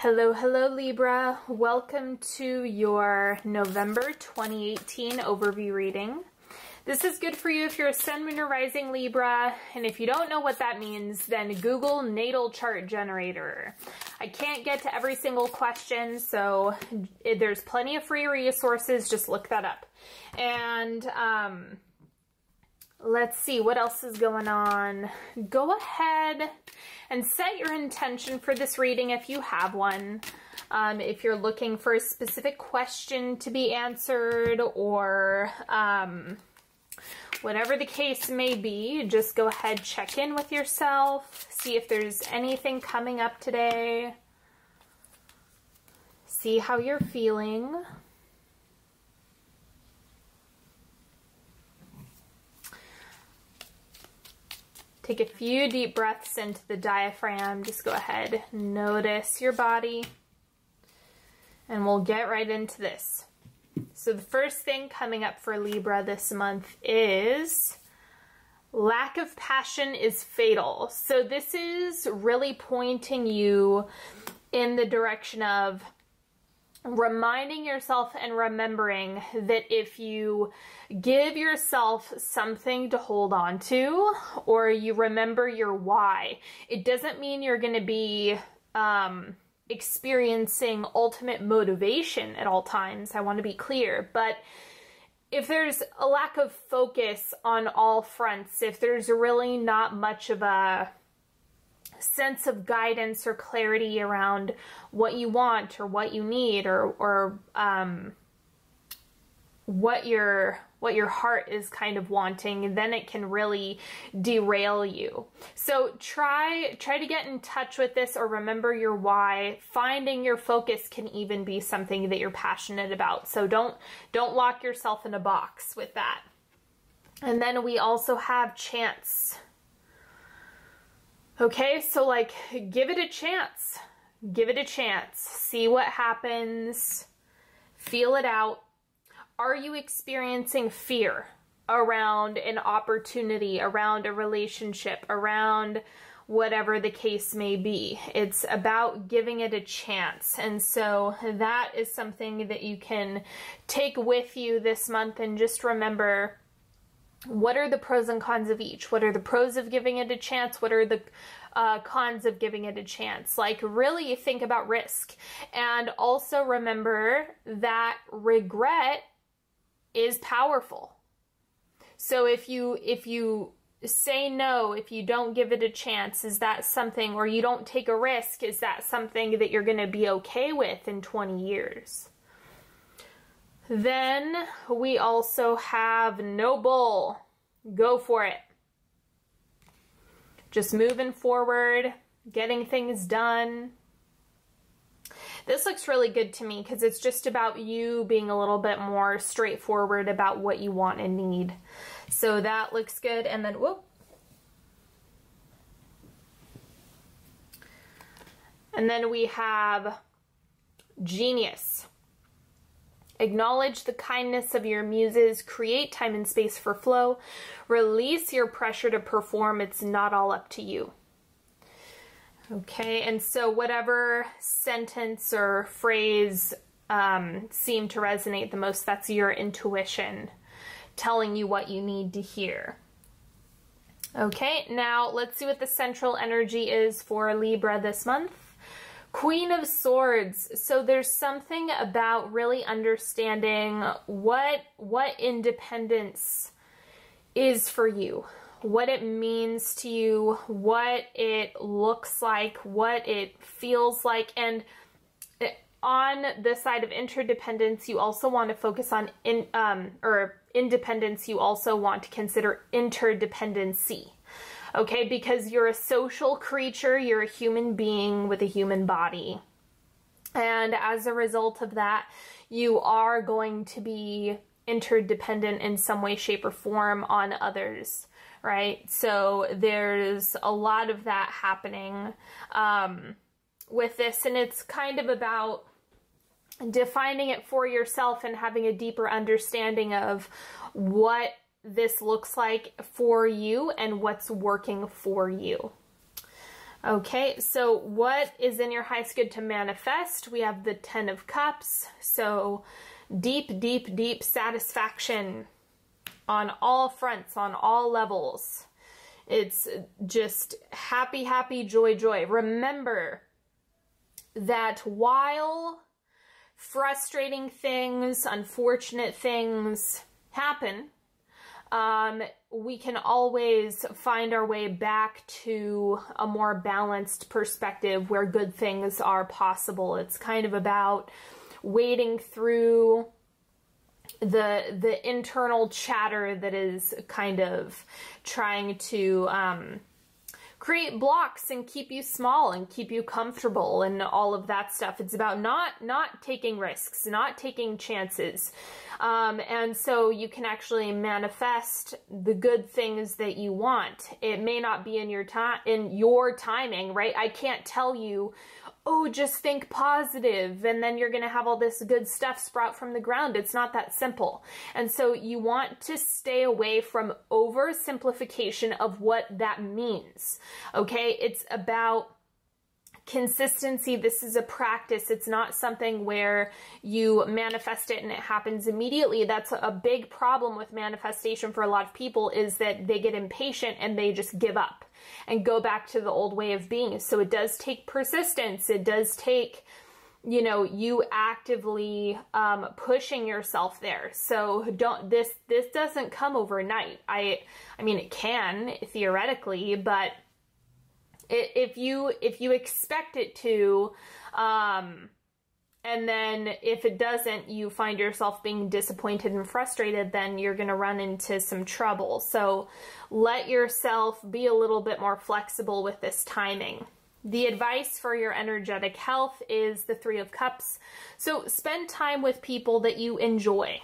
Hello, hello Libra. Welcome to your November 2018 overview reading. This is good for you if you're a Sun, Moon, or Rising Libra, and if you don't know what that means, then Google natal chart generator. I can't get to every single question, so there's plenty of free resources, just look that up. And let's see what else is going on. Go ahead and set your intention for this reading if you have one. If you're looking for a specific question to be answered or whatever the case may be, just go ahead, check in with yourself, see if there's anything coming up today, see how you're feeling. Take a few deep breaths into the diaphragm. Just go ahead, notice your body, and we'll get right into this. So the first thing coming up for Libra this month is lack of passion is fatal. So this is really pointing you in the direction of reminding yourself and remembering that if you give yourself something to hold on to, or you remember your why, it doesn't mean you're going to be experiencing ultimate motivation at all times. I want to be clear, but if there's a lack of focus on all fronts, if there's really not much of a sense of guidance or clarity around what you want or what you need or what your heart is kind of wanting, then it can really derail you. So try to get in touch with this or remember your why. Finding your focus can even be something that you're passionate about. So don't lock yourself in a box with that. And then we also have chance. Okay, so like, give it a chance. Give it a chance. See what happens. Feel it out. Are you experiencing fear around an opportunity, around a relationship, around whatever the case may be? It's about giving it a chance. And so that is something that you can take with you this month, and just remember, what are the pros and cons of each? What are the pros of giving it a chance? What are the cons of giving it a chance? Like, really think about risk. And also remember that regret is powerful. So if you say no, if you don't give it a chance, is that something, or you don't take a risk, is that something that you're going to be okay with in 20 years? Then we also have no bull. Go for it. Just moving forward, getting things done. This looks really good to me because it's just about you being a little bit more straightforward about what you want and need. So that looks good. And then, whoop. And then we have genius. Acknowledge the kindness of your muses, create time and space for flow, release your pressure to perform. It's not all up to you. Okay, and so whatever sentence or phrase seemed to resonate the most, that's your intuition telling you what you need to hear. Okay, now let's see what the central energy is for Libra this month. Queen of Swords. So there's something about really understanding what independence is for you, what it means to you, what it looks like, what it feels like. And on the side of interdependence, you also want to focus on independence. You also want to consider interdependency. Okay, because you're a social creature, you're a human being with a human body. And as a result of that, you are going to be interdependent in some way, shape, or form on others, right? So there's a lot of that happening with this, and it's kind of about defining it for yourself and having a deeper understanding of what this looks like for you and what's working for you. Okay, so what is in your highest good to manifest? We have the 10 of Cups. So deep, deep, deep satisfaction on all fronts, on all levels. It's just happy, happy, joy, joy. Remember that while frustrating things, unfortunate things happen, we can always find our way back to a more balanced perspective where good things are possible. It's kind of about wading through the internal chatter that is kind of trying to create blocks and keep you small and keep you comfortable and all of that stuff. It's about not taking risks, not taking chances. And so you can actually manifest the good things that you want. It may not be in your timing, right? I can't tell you, oh, just think positive, and then you're going to have all this good stuff sprout from the ground. It's not that simple. And so you want to stay away from oversimplification of what that means. Okay? It's about consistency. This is a practice. It's not something where you manifest it and it happens immediately. That's a big problem with manifestation for a lot of people, is that they get impatient and they just give up and go back to the old way of being. So it does take persistence. It does take, you know, you actively pushing yourself there. So this doesn't come overnight. I mean, it can theoretically, but if you expect it to, and then if it doesn't, you find yourself being disappointed and frustrated, then you're going to run into some trouble. So let yourself be a little bit more flexible with this timing. The advice for your energetic health is the 3 of Cups. So spend time with people that you enjoy.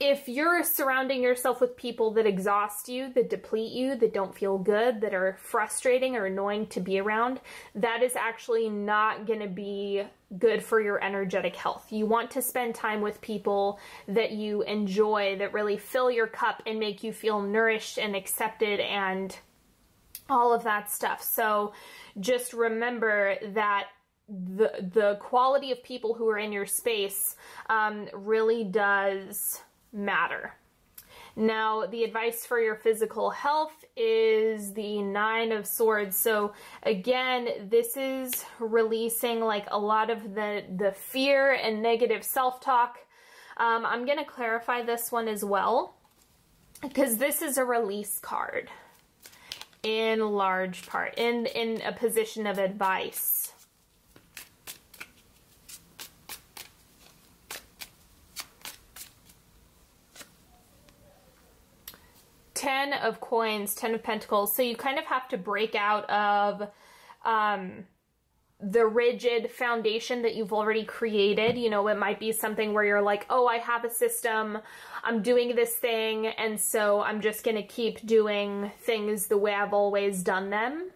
If you're surrounding yourself with people that exhaust you, that deplete you, that don't feel good, that are frustrating or annoying to be around, that is actually not going to be good for your energetic health. You want to spend time with people that you enjoy, that really fill your cup and make you feel nourished and accepted and all of that stuff. So just remember that the quality of people who are in your space really does matter. Now, the advice for your physical health is the 9 of Swords. So again, this is releasing like a lot of the fear and negative self-talk. I'm going to clarify this one as well, because this is a release card in large part, in a position of advice. 10 of Coins, 10 of Pentacles. So you kind of have to break out of the rigid foundation that you've already created. You know, it might be something where you're like, oh, I have a system, I'm doing this thing, and so I'm just going to keep doing things the way I've always done them.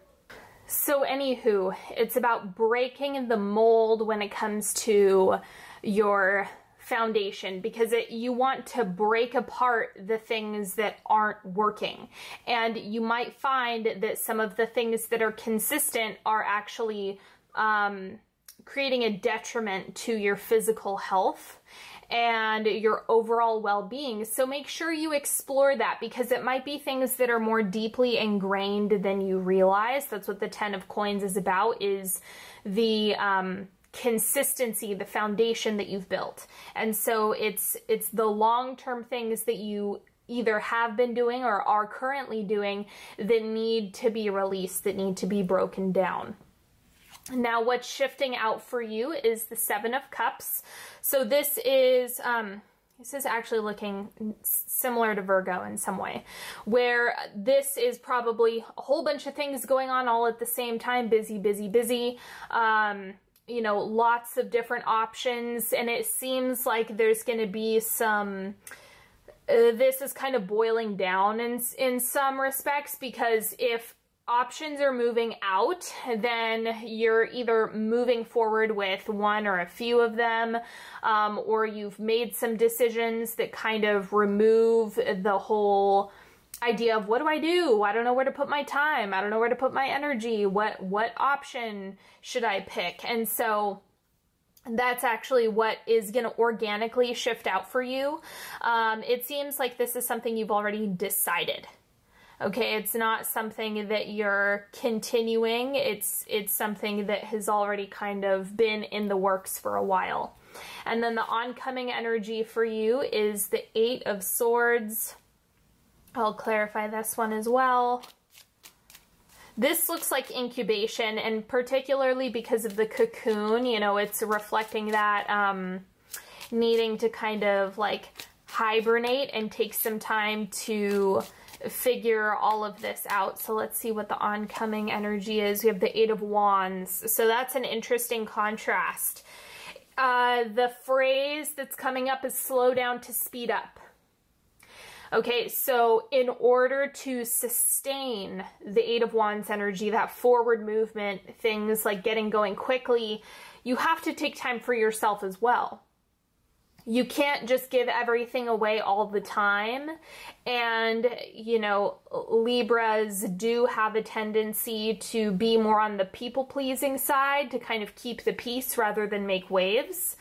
So anywho, it's about breaking the mold when it comes to your foundation, because you want to break apart the things that aren't working. And you might find that some of the things that are consistent are actually creating a detriment to your physical health and your overall well-being. So make sure you explore that, because it might be things that are more deeply ingrained than you realize. That's what the 10 of Coins is about, is the consistency, the foundation that you've built. And so it's the long-term things that you either have been doing or are currently doing that need to be released, that need to be broken down. Now, what's shifting out for you is the 7 of Cups. So this is actually looking similar to Virgo in some way, where this is probably a whole bunch of things going on all at the same time, busy, busy, busy. You know, lots of different options, and it seems like there's going to be some, this is kind of boiling down in some respects, because if options are moving out, then you're either moving forward with one or a few of them, or you've made some decisions that kind of remove the whole idea of what do I do? I don't know where to put my time. I don't know where to put my energy. What option should I pick? And so that's actually what is going to organically shift out for you. It seems like this is something you've already decided. Okay, it's not something that you're continuing. It's something that has already kind of been in the works for a while. And then the oncoming energy for you is the 8 of Swords. I'll clarify this one as well. This looks like incubation, and particularly because of the cocoon, you know, it's reflecting that needing to kind of like hibernate and take some time to figure all of this out. So let's see what the oncoming energy is. We have the 8 of Wands. So that's an interesting contrast. The phrase that's coming up is slow down to speed up. Okay, so in order to sustain the 8 of Wands energy, that forward movement, things like getting going quickly, you have to take time for yourself as well. You can't just give everything away all the time. And, you know, Libras do have a tendency to be more on the people-pleasing side, to kind of keep the peace rather than make waves.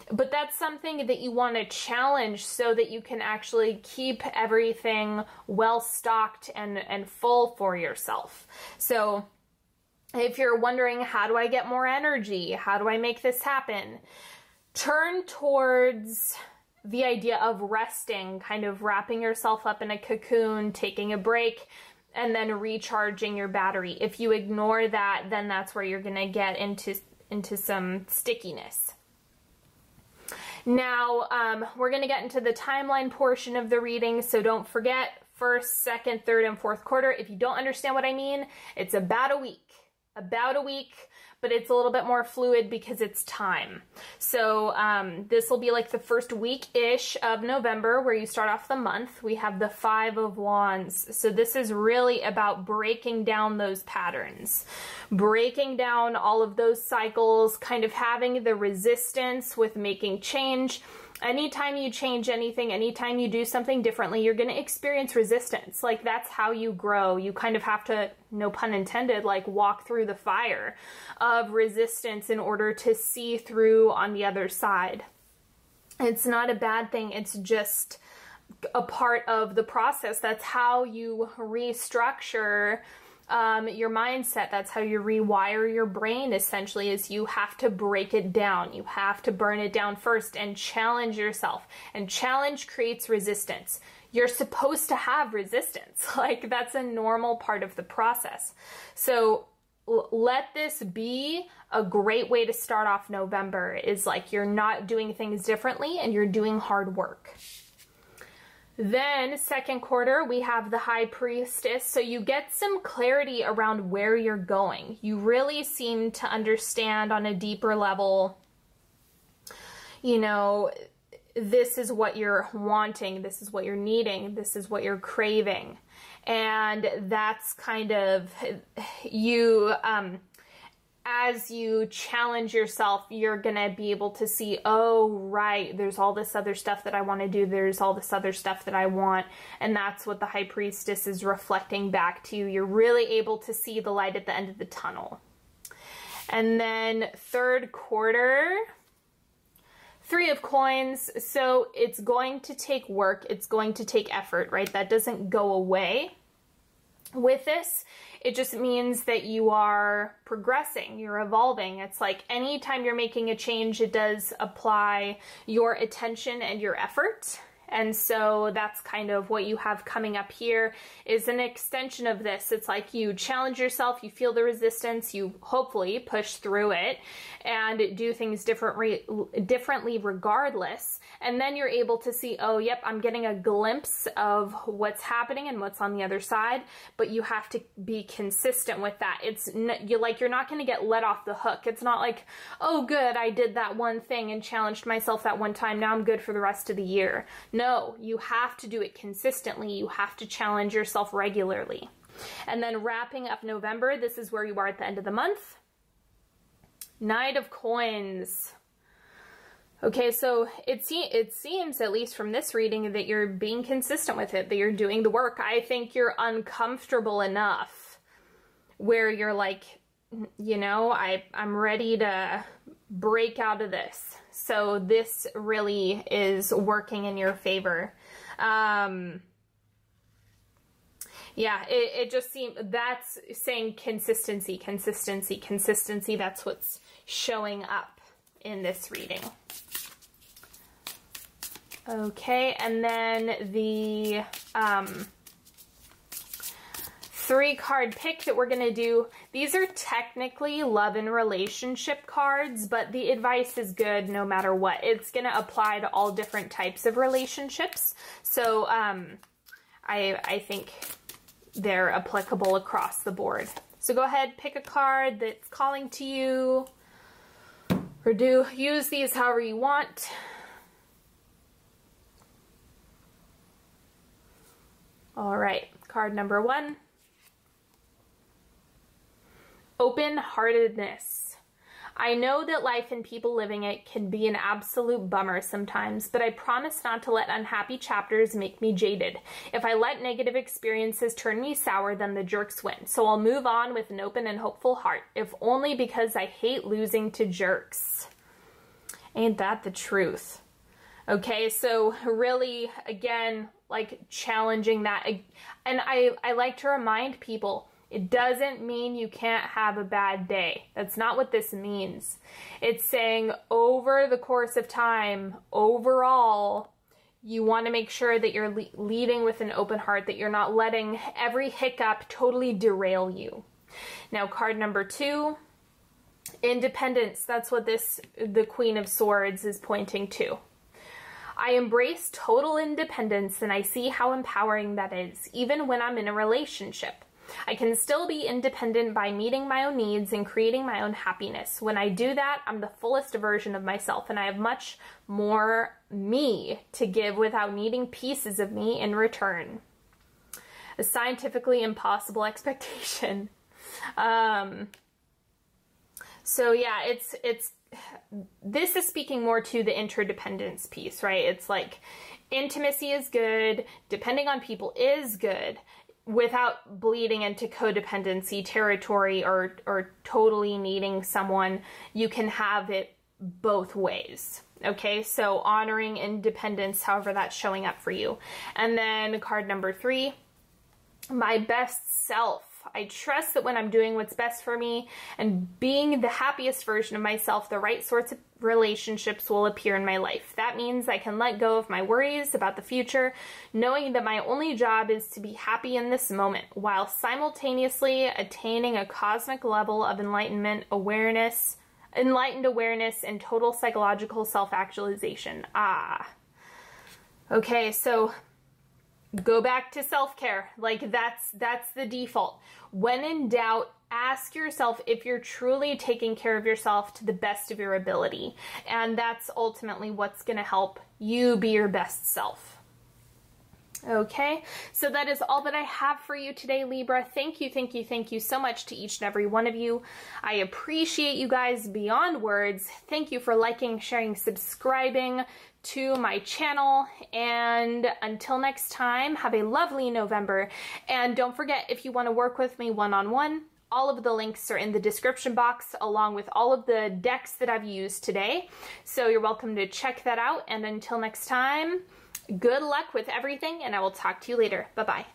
But that's something that you want to challenge so that you can actually keep everything well stocked and full for yourself. So if you're wondering, how do I get more energy? How do I make this happen? Turn towards the idea of resting, kind of wrapping yourself up in a cocoon, taking a break, and then recharging your battery. If you ignore that, then that's where you're going to get into some stickiness. Now, we're going to get into the timeline portion of the reading, so don't forget, first, second, third, and fourth quarter. If you don't understand what I mean, it's about a week, but it's a little bit more fluid because it's time. So this will be like the first week-ish of November where you start off the month. We have the 5 of Wands. So this is really about breaking down those patterns, breaking down all of those cycles, kind of having the resistance with making change. Anytime you change anything, anytime you do something differently, you're going to experience resistance. Like, that's how you grow. You kind of have to, no pun intended, like walk through the fire of resistance in order to see through on the other side. It's not a bad thing. It's just a part of the process. That's how you restructure your mindset. That's how you rewire your brain, essentially, is you have to break it down. You have to burn it down first and challenge yourself. And challenge creates resistance. You're supposed to have resistance. Like, that's a normal part of the process. So let this be a great way to start off November, is like you're not doing things differently and you're doing hard work. Then second quarter, we have the High Priestess. So you get some clarity around where you're going. You really seem to understand on a deeper level, you know, this is what you're wanting, this is what you're needing, this is what you're craving. And that's kind of you, as you challenge yourself, you're going to be able to see, oh, right, there's all this other stuff that I want to do. There's all this other stuff that I want. And that's what the High Priestess is reflecting back to you. You're really able to see the light at the end of the tunnel. And then third quarter, 3 of Coins. So it's going to take work. It's going to take effort, right? That doesn't go away with this. It just means that you are progressing, you're evolving. It's like anytime you're making a change, it does apply your attention and your effort. And so that's kind of what you have coming up here, is an extension of this. It's like you challenge yourself, you feel the resistance, you hopefully push through it and do things differently regardless. And then you're able to see, oh, yep, I'm getting a glimpse of what's happening and what's on the other side, but you have to be consistent with that. It's you're not going to get let off the hook. It's not like, oh, good, I did that one thing and challenged myself that one time, now I'm good for the rest of the year. No, you have to do it consistently. You have to challenge yourself regularly. And then wrapping up November, this is where you are at the end of the month. Knight of Coins. Okay, so it seems, at least from this reading, that you're being consistent with it, that you're doing the work. I think you're uncomfortable enough where you're like, you know, I'm ready to break out of this. So this really is working in your favor. Yeah, it just seems, that's saying consistency, consistency, consistency. That's what's showing up in this reading. Okay, and then the 3-card pick that we're going to do, these are technically love and relationship cards, but the advice is good no matter what. It's going to apply to all different types of relationships. So I think they're applicable across the board. So go ahead, pick a card that's calling to you, or use these however you want. All right, card number 1. Open-heartedness. I know that life and people living it can be an absolute bummer sometimes, but I promise not to let unhappy chapters make me jaded. If I let negative experiences turn me sour, then the jerks win. So I'll move on with an open and hopeful heart, if only because I hate losing to jerks. Ain't that the truth? Okay, so really, again, like challenging that. And I like to remind people, it doesn't mean you can't have a bad day. That's not what this means. It's saying over the course of time, overall, you want to make sure that you're leading with an open heart, that you're not letting every hiccup totally derail you. Now, card number 2, independence. That's what the Queen of Swords is pointing to. I embrace total independence, and I see how empowering that is, even when I'm in a relationship. I can still be independent by meeting my own needs and creating my own happiness. When I do that, I'm the fullest version of myself, and I have much more me to give without needing pieces of me in return. A scientifically impossible expectation. So yeah, this is speaking more to the interdependence piece, right? It's like intimacy is good, depending on people is good, without bleeding into codependency territory or totally needing someone. You can have it both ways. Okay, so honoring independence, however that's showing up for you. And then card number 3, my best self. I trust that when I'm doing what's best for me and being the happiest version of myself, the right sorts of relationships will appear in my life. That means I can let go of my worries about the future, knowing that my only job is to be happy in this moment, while simultaneously attaining a cosmic level of enlightened awareness, and total psychological self-actualization. Okay, so go back to self-care. Like that's the default. When in doubt, ask yourself if you're truly taking care of yourself to the best of your ability. And that's ultimately what's going to help you be your best self. Okay, so that is all that I have for you today, Libra. Thank you so much to each and every one of you. I appreciate you guys beyond words. Thank you for liking, sharing, subscribing to my channel, and until next time, have a lovely November. And don't forget, if you want to work with me one-on-one, all of the links are in the description box, along with all of the decks that I've used today. So you're welcome to check that out. And until next time, good luck with everything, and I will talk to you later. Bye-bye.